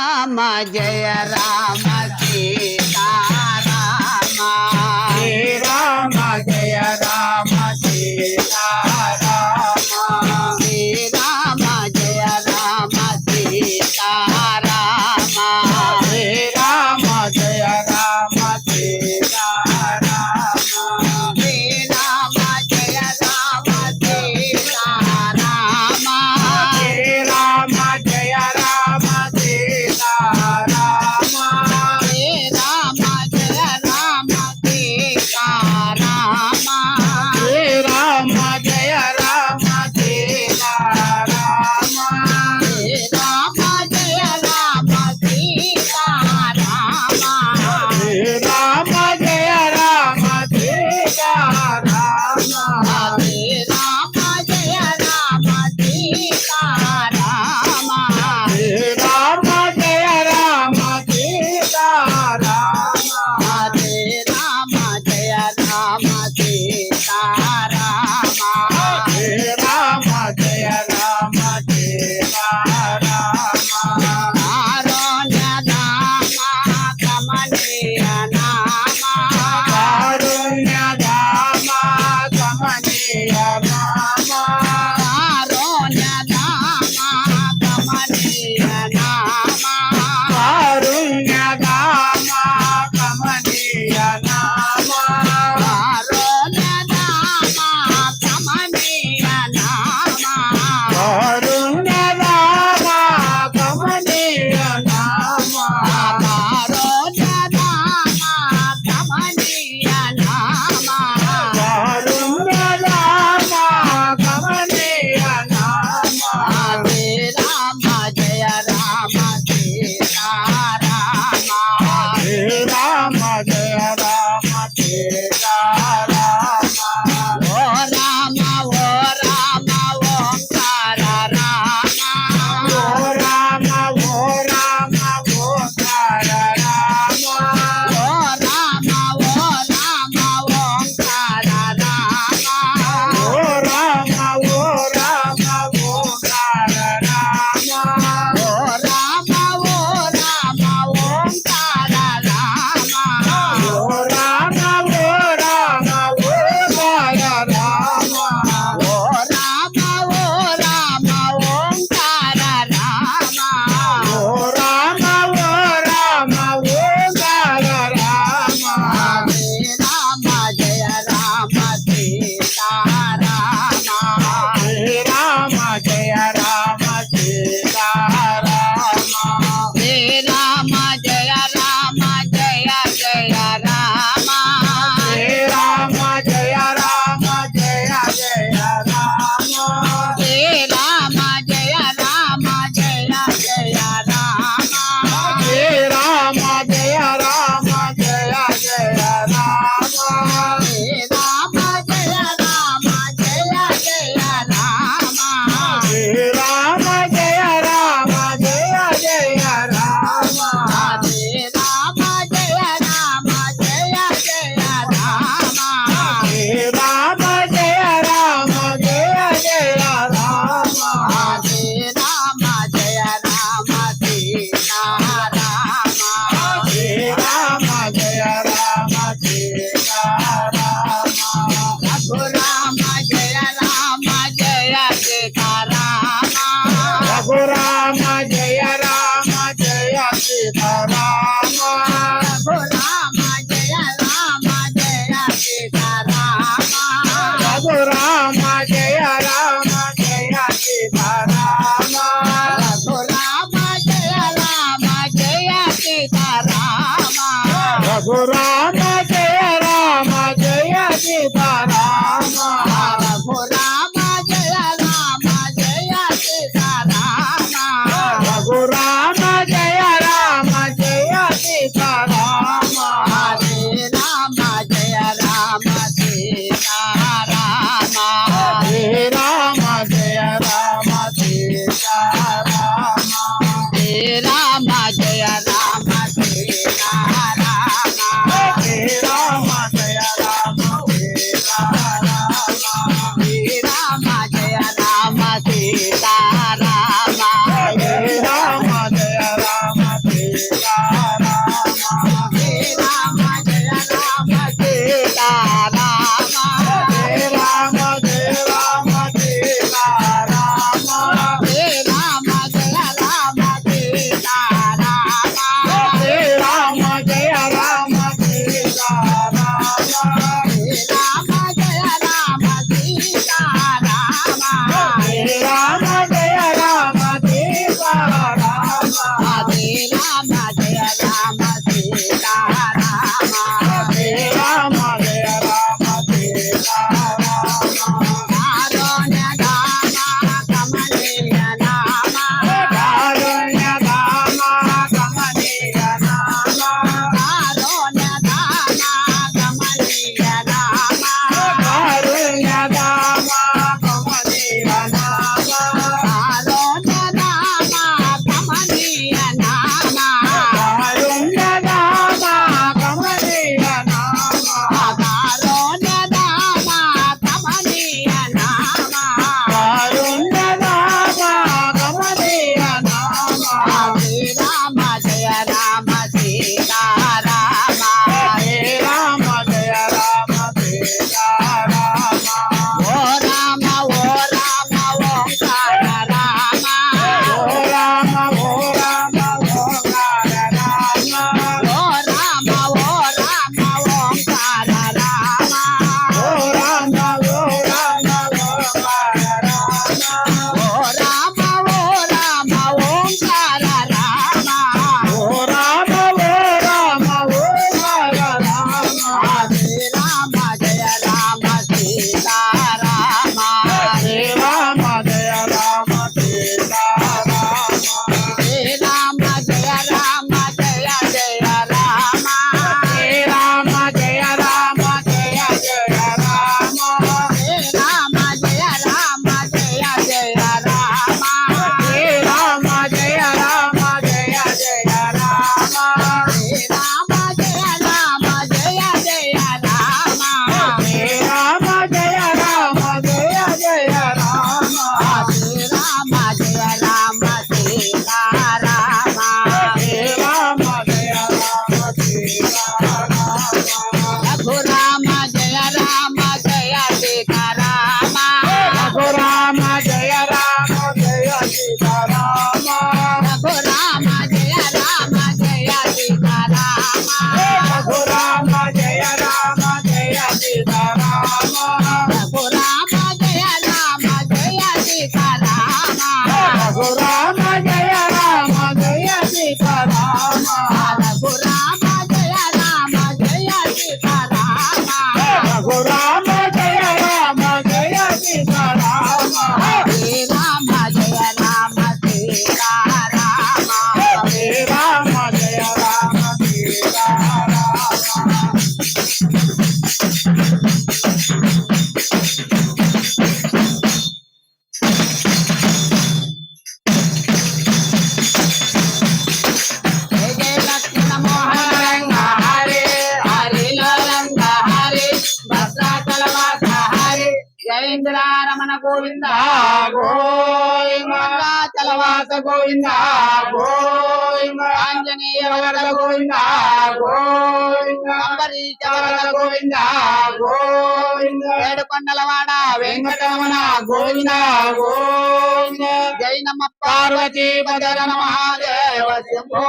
రామ జయ రామ సీతారామ శ్రీరామ జయ రామ సీతారామ శ్రీరామ జయ రామ సీతారామ శ్రీరామ జయ రామ సీతారామ శ్రీరామ జయ రామ సీతారామ శ్రీరామ జయ రామ సీతారామ సీతారామ రఘురామ జయ రామ జయ సీతారామ రఘురామ జయ రామ జయ సీతారామ రఘురామ జయ రామ జయ సీతారామ రఘురామ జయ రామ జయ సీతారామ రఘురామ జయ రామ జయ సీతారామ రఘురామ జయ రామ జయ సీతారామ శ్రీరామ జయ రామ సీతారామ హరే రామ జయ రామ సీతారామ జయ జయ లక్ష్మణ మోహన రంగ హరి హరిలో రంగ హరి భద్రాచలవాస హరి జయేంద్రారమణ గోవింద గోవింద భద్రాచలవాస గోవింద గోవింద ఆంజనేయ వరద గోవింద గోవింద అంబరీష వరద గోవింద గోవింద ఏడుకొండలవాడ వెంకటరమణ గోవింద గోవింద జైనమ్మ పార్వతీ పదర మహాదేవ శంభో